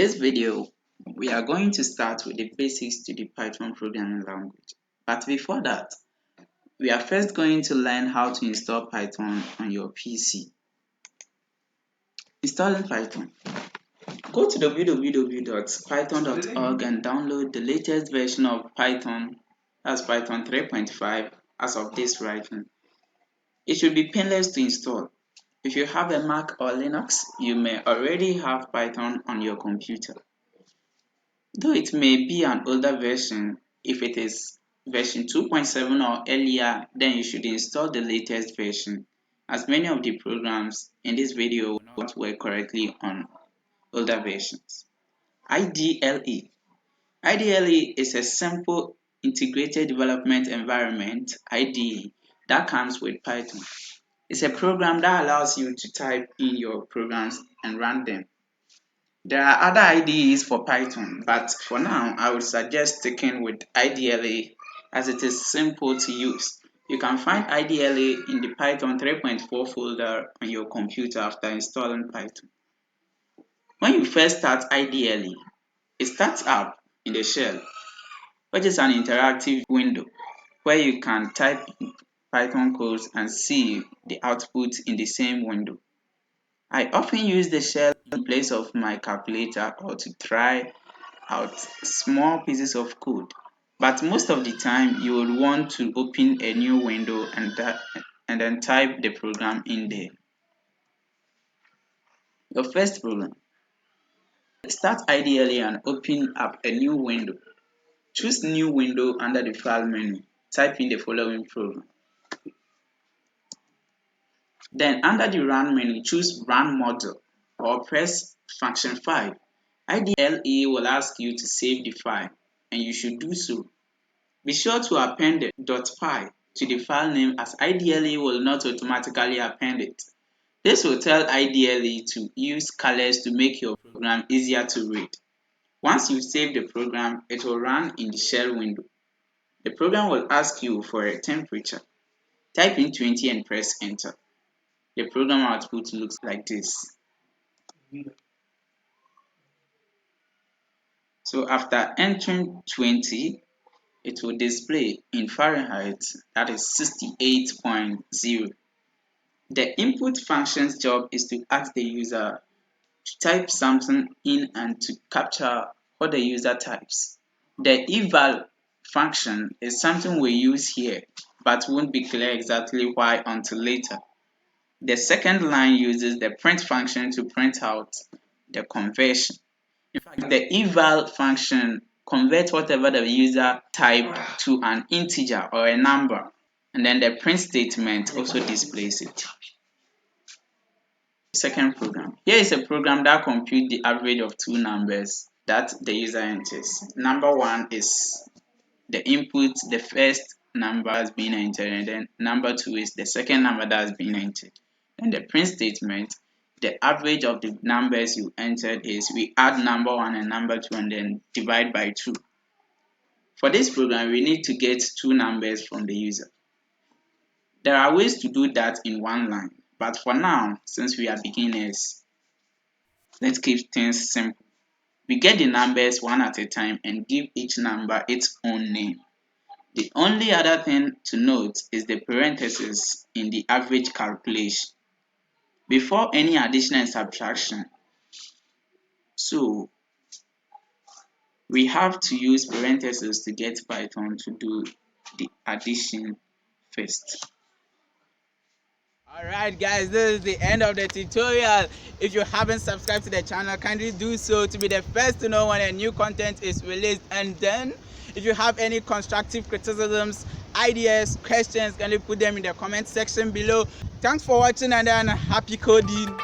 this video, we are going to start with the basics to the Python programming language. But before that, we are first going to learn how to install Python on your PC. Installing Python. Go to www.python.org and download the latest version of Python, that's Python 3.5 as of this writing. It should be painless to install. If you have a Mac or Linux, you may already have Python on your computer. Though it may be an older version, if it is version 2.7 or earlier, then you should install the latest version, as many of the programs in this video will not work correctly on older versions. IDLE. IDLE is a simple integrated development environment, IDE, that comes with Python. It's a program that allows you to type in your programs and run them. There are other IDEs for Python, but for now, I would suggest sticking with IDLE as it is simple to use. You can find IDLE in the Python 3.4 folder on your computer after installing Python. When you first start IDLE, it starts up in the shell, which is an interactive window where you can type Python codes and see the output in the same window. I often use the shell in place of my calculator or to try out small pieces of code, but most of the time you will want to open a new window and then type the program in there. Your first program. Start IDLE and open up a new window. Choose New Window under the File menu. Type in the following program. Then under the Run menu, choose Run Module or press Function 5. IDLE will ask you to save the file, and you should do so. Be sure to append the .py to the file name, as IDLE will not automatically append it. This will tell IDLE to use colors to make your program easier to read. Once you save the program, it will run in the shell window. The program will ask you for a temperature. Type in 20 and press enter. The program output looks like this. So after entering 20, it will display in Fahrenheit, that is 68.0. The input function's job is to ask the user to type something in and to capture what the user types. The eval function is something we use here, but won't be clear exactly why until later. The second line uses the print function to print out the conversion. In fact, the eval function converts whatever the user typed to an integer or a number, and then the print statement also displays it. Second program. Here is a program that computes the average of two numbers that the user enters. Number one is the input, the first number has been entered, and then number two is the second number that has been entered. And the print statement, the average of the numbers you entered is we add number one and number two and then divide by 2. For this program, we need to get two numbers from the user. There are ways to do that in one line, but for now, since we are beginners, let's keep things simple. We get the numbers one at a time and give each number its own name. The only other thing to note is the parentheses in the average calculation before any addition and subtraction. So we have to use parentheses to get Python to do the addition first. Alright guys, this is the end of the tutorial. If you haven't subscribed to the channel, kindly do so to be the first to know when a new content is released. And then if you have any constructive criticisms, ideas, questions, kindly put them in the comment section below. Thanks for watching, and then happy coding.